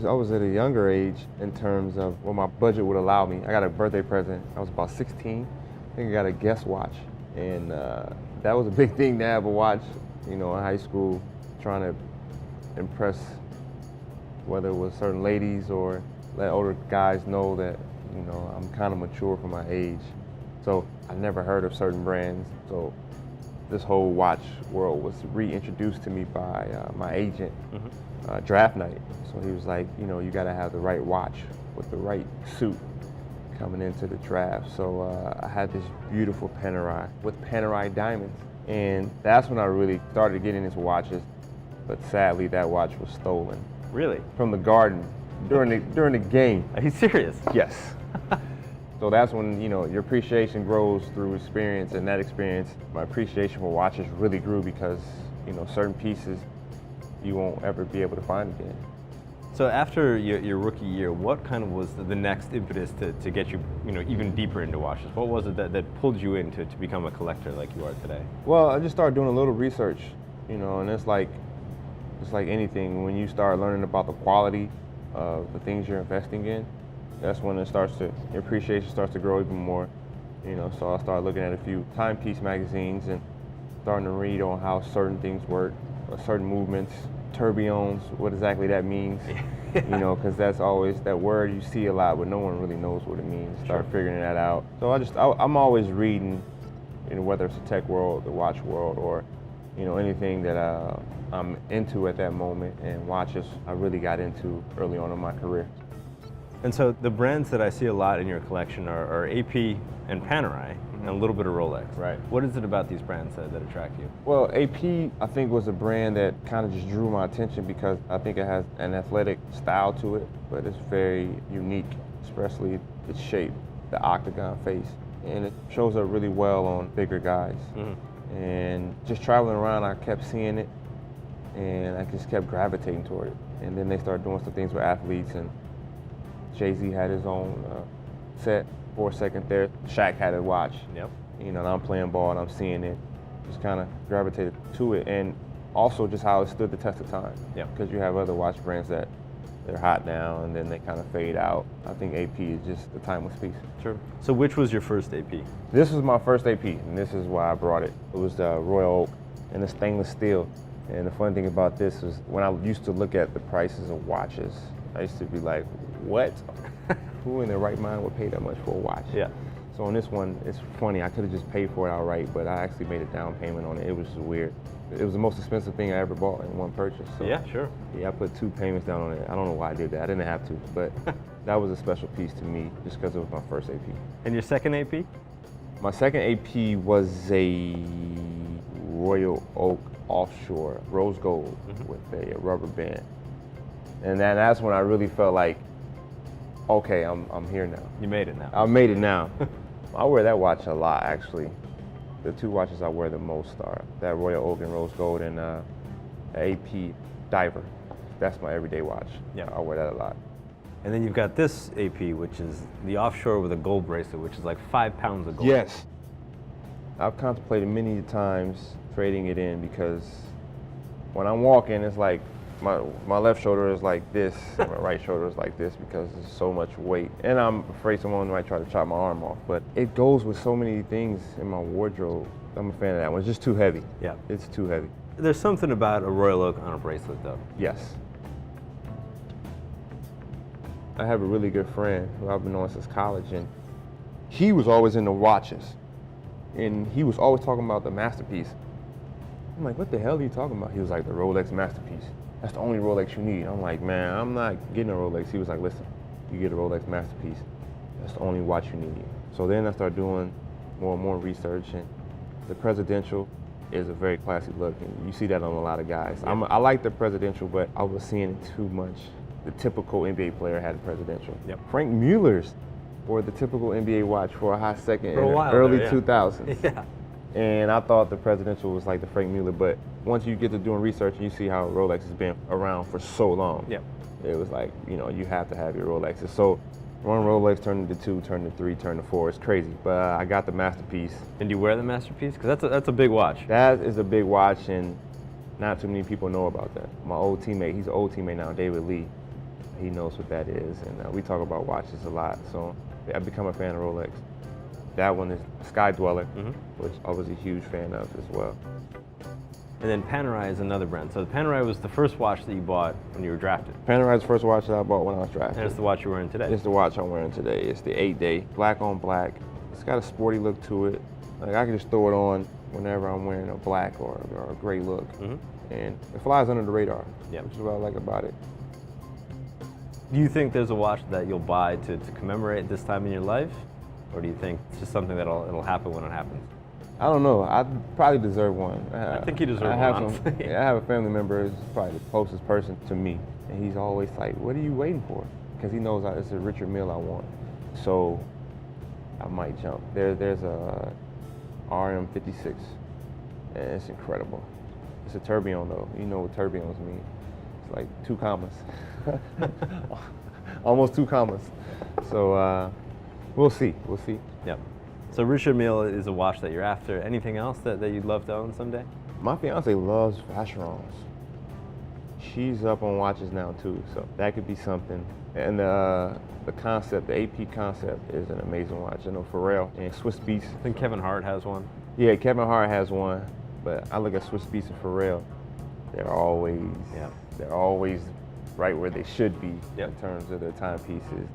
I was at a younger age in terms of what my budget would allow me. I got a birthday present. I was about 16. I think I got a Guess watch, and that was a big thing to have a watch. You know, in high school, trying to impress whether it was certain ladies or let older guys know that, you know, I'm kind of mature for my age. So I never heard of certain brands. So this whole watch world was reintroduced to me by my agent, draft night. So he was like, you know, you got to have the right watch with the right suit coming into the draft. So I had this beautiful Panerai with Panerai diamonds. And that's when I really started getting into watches. But sadly, that watch was stolen. Really? From the garden during the game. Are you serious? Yes. So that's when, you know, your appreciation grows through experience, and that experience, my appreciation for watches really grew because, you know, certain pieces you won't ever be able to find again. So after your rookie year, what kind of was the next impetus to get you, you know, even deeper into watches? What was it that pulled you in to become a collector like you are today? Well, I just started doing a little research, you know, and it's like anything. When you start learning about the quality of the things you're investing in, that's when your appreciation starts to grow even more. You know, so I started looking at a few timepiece magazines and starting to read on how certain things work, certain movements, tourbillons, what exactly that means. You know, because that's always that word you see a lot, but no one really knows what it means. Start figuring that out. So I'm always reading, you know, whether it's the tech world, the watch world, or, you know, anything that I'm into at that moment. And watches I really got into early on in my career. And so the brands that I see a lot in your collection are AP and Panerai, and a little bit of Rolex. Right. What is it about these brands that attract you? Well, AP, I think, was a brand that kind of just drew my attention because I think it has an athletic style to it, but it's very unique, especially its shape, the octagon face. And it shows up really well on bigger guys. And just traveling around, I kept seeing it, and I just kept gravitating toward it. And then they started doing some things with athletes, and Jay-Z had his own set for a second there. Shaq had a watch. Yep. You know, and I'm playing ball and I'm seeing it. Just kind of gravitated to it, and also just how it stood the test of time. Yeah. Because you have other watch brands that they're hot now and then they kind of fade out. I think AP is just the timeless piece. Sure. So which was your first AP? This was my first AP, and this is why I brought it. It was the Royal Oak, and it's stainless steel. And the funny thing about this is when I used to look at the prices of watches, I used to be like, what? Who in their right mind would pay that much for a watch? Yeah. So on this one, it's funny, I could have just paid for it outright, but I actually made a down payment on it. It was just weird. It was the most expensive thing I ever bought in one purchase. So Yeah, sure. yeah, I put 2 payments down on it. I don't know why I did that. I didn't have to, but that was a special piece to me just because it was my first AP. And your second AP? My second AP was a Royal Oak offshore rose gold with a rubber band. And that's when I really felt like, okay, I'm here now. You made it now. I made it now. I wear that watch a lot, actually. The 2 watches I wear the most are that Royal Oak and Rose Gold and AP Diver. That's my everyday watch. Yeah. I wear that a lot. And then you've got this AP, which is the offshore with a gold bracelet, which is like 5 pounds of gold. Yes. I've contemplated many times trading it in because when I'm walking, it's like my left shoulder is like this, and my right shoulder is like this because there's so much weight. And I'm afraid someone might try to chop my arm off, but it goes with so many things in my wardrobe. I'm a fan of that one. It's just too heavy. Yeah. It's too heavy. There's something about a Royal Oak on a bracelet, though. Yes. I have a really good friend who I've been knowing since college, and he was always into watches. And he was always talking about the masterpiece. I'm like, what the hell are you talking about? He was like, the Rolex masterpiece. That's the only Rolex you need. I'm like, man, I'm not getting a Rolex. He was like, listen, you get a Rolex masterpiece. That's the only watch you need. So then I started doing more and more research, and the presidential is a very classy look, and you see that on a lot of guys. Yeah. I like the presidential, but I was seeing it too much. The typical NBA player had a presidential. Yep. Frank Mueller's wore the typical NBA watch for a hot second For a in while the early there, yeah. 2000s. Yeah. And I thought the presidential was like the Frank Mueller, but once you get to doing research and you see how Rolex has been around for so long, Yep. it was like, you know, you have to have your Rolexes. So one Rolex turned into 2, turned into 3, turned to 4. It's crazy, but I got the masterpiece. And do you wear the masterpiece? Because that's a big watch. That is a big watch, and not too many people know about that. My old teammate, he's an old teammate now, David Lee. He knows what that is, and we talk about watches a lot. So I've become a fan of Rolex. That one is Sky Dweller, which I was a huge fan of as well. And then Panerai is another brand. So the Panerai was the first watch that you bought when you were drafted. Panerai's the first watch that I bought when I was drafted. And it's the watch you're wearing today. It's the watch I'm wearing today. It's the 8-day, black on black. It's got a sporty look to it. Like I can just throw it on whenever I'm wearing a black or a gray look. And it flies under the radar, which is what I like about it. Do you think there's a watch that you'll buy to commemorate this time in your life? Or do you think it's just something it'll happen when it happens? I don't know. I probably deserve one. I think you deserve one, honestly. I have a family member who's probably the closest person to me, and he's always like, what are you waiting for? Because he knows it's a Richard Mille I want. So I might jump. There's a RM56, and it's incredible. It's a tourbillon though. You know what tourbillons mean. It's like 2 commas. Almost 2 commas. So we'll see. Yep. So Richard Mille is a watch that you're after. Anything else that you'd love to own someday? My fiance loves Vacherons. She's up on watches now too, so that could be something. And the concept, the AP concept, is an amazing watch. I know Pharrell and Swiss Beats. I think Kevin Hart has one. Yeah, Kevin Hart has one, but I look at Swiss Beats and Pharrell. They're always right where they should be in terms of their timepieces.